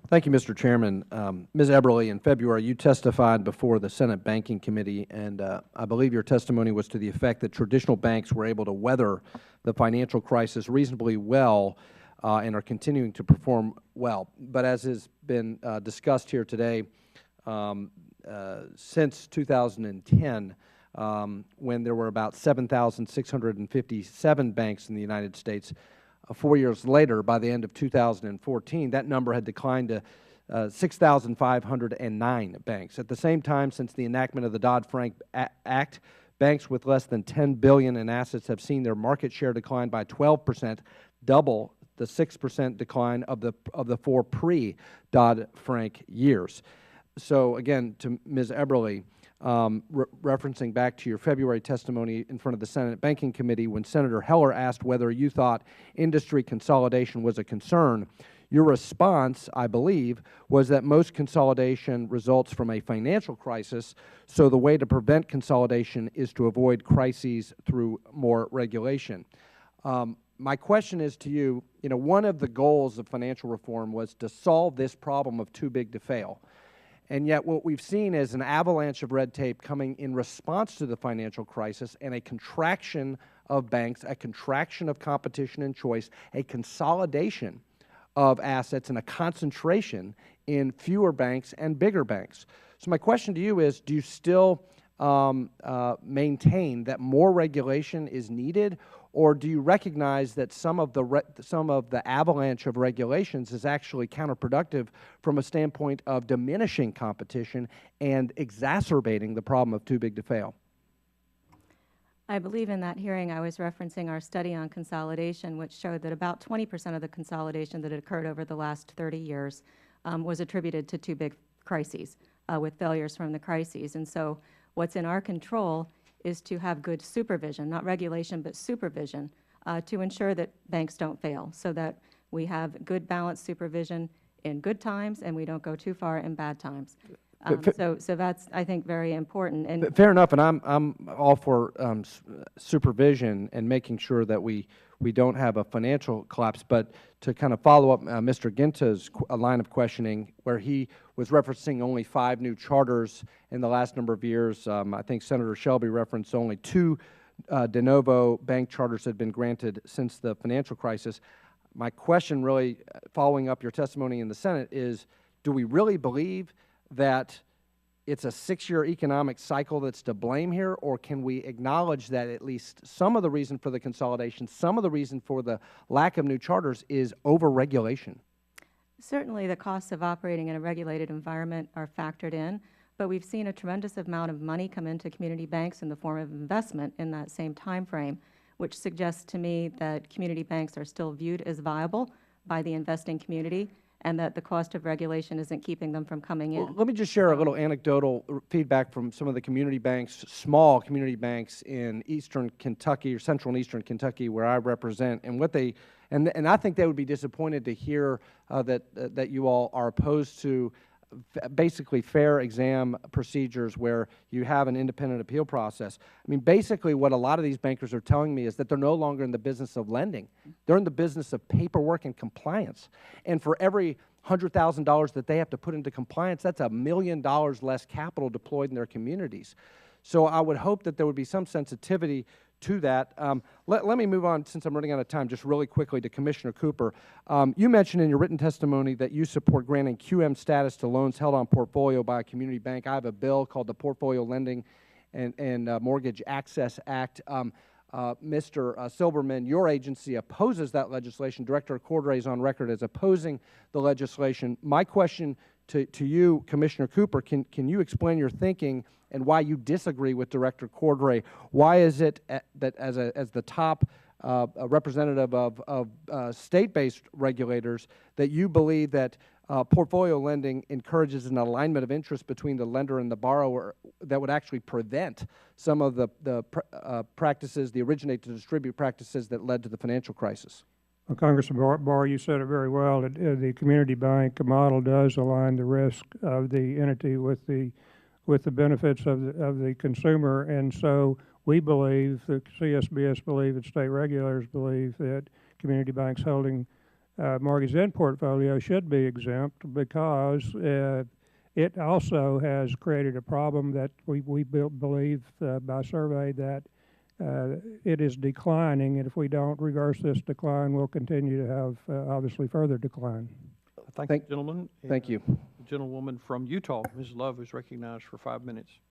Thank you, Mr. Chairman. Ms. Eberly, in February, you testified before the Senate Banking Committee, and I believe your testimony was to the effect that traditional banks were able to weather the financial crisis reasonably well and are continuing to perform well. But as has been discussed here today, since 2010, when there were about 7,657 banks in the United States, 4 years later, by the end of 2014, that number had declined to 6,509 banks. At the same time, since the enactment of the Dodd-Frank Act, banks with less than $10 billion in assets have seen their market share decline by 12%, double the 6% decline of the 4 pre-Dodd-Frank years. So again, to Ms. Eberly, referencing back to your February testimony in front of the Senate Banking Committee when Senator Heller asked whether you thought industry consolidation was a concern, your response, I believe, was that most consolidation results from a financial crisis, so the way to prevent consolidation is to avoid crises through more regulation. My question is to you, one of the goals of financial reform was to solve this problem of too big to fail. And yet what we've seen is an avalanche of red tape coming in response to the financial crisis and a contraction of banks, a contraction of competition and choice, a consolidation of assets, and a concentration in fewer banks and bigger banks. So my question to you is, do you still maintain that more regulation is needed, or do you recognize that some of the avalanche of regulations is actually counterproductive from a standpoint of diminishing competition and exacerbating the problem of too big to fail? I believe in that hearing I was referencing our study on consolidation, which showed that about 20% of the consolidation that had occurred over the last 30 years was attributed to too big crises, with failures from the crises. And so what's in our control is to have good supervision, not regulation, but supervision, to ensure that banks don't fail, so that we have good balanced supervision in good times and we don't go too far in bad times. So that's, I think, very important. And fair enough, and I'm all for supervision and making sure that we don't have a financial collapse. But to kind of follow up Mr. Ginta's line of questioning, where he was referencing only 5 new charters in the last number of years, I think Senator Shelby referenced only 2 de novo bank charters had been granted since the financial crisis. My question, really, following up your testimony in the Senate, is, do we really believe that it's a 6-year economic cycle that's to blame here, or can we acknowledge that at least some of the reason for the consolidation, some of the reason for the lack of new charters is over-regulation? Certainly the costs of operating in a regulated environment are factored in, but we've seen a tremendous amount of money come into community banks in the form of investment in that same time frame, which suggests to me that community banks are still viewed as viable by the investing community, and that the cost of regulation isn't keeping them from coming in. Well, let me just share a little anecdotal feedback from some of the community banks, small community banks in eastern Kentucky or central and eastern Kentucky, where I represent, and what they, and I think they would be disappointed to hear that you all are opposed to basically fair exam procedures where you have an independent appeal process. I mean, basically what a lot of these bankers are telling me is that they're no longer in the business of lending. They're in the business of paperwork and compliance. And for every $100,000 that they have to put into compliance, that's $1 million less capital deployed in their communities. So I would hope that there would be some sensitivity to that. Let me move on, since I'm running out of time, just really quickly to Commissioner Cooper. You mentioned in your written testimony that you support granting QM status to loans held on portfolio by a community bank. I have a bill called the Portfolio Lending and Mortgage Access Act. Mr. Silverman, your agency opposes that legislation. Director Cordray is on record as opposing the legislation. My question to you, Commissioner Cooper, can you explain your thinking and why you disagree with Director Cordray? Why is it that as the top representative of state-based regulators that you believe that portfolio lending encourages an alignment of interest between the lender and the borrower that would actually prevent some of the practices, the originate to distribute practices that led to the financial crisis? Well, Congressman Barr, you said it very well. The community bank model does align the risk of the entity with the benefits of the consumer, and so we believe, the CSBS believe, and state regulators believe, that community banks holding mortgage then portfolio should be exempt because it also has created a problem that we believe by survey that it is declining, and if we don't reverse this decline, we'll continue to have obviously further decline. Thank you, gentlemen. Thank you. The gentlewoman from Utah, Ms. Love, is recognized for 5 minutes.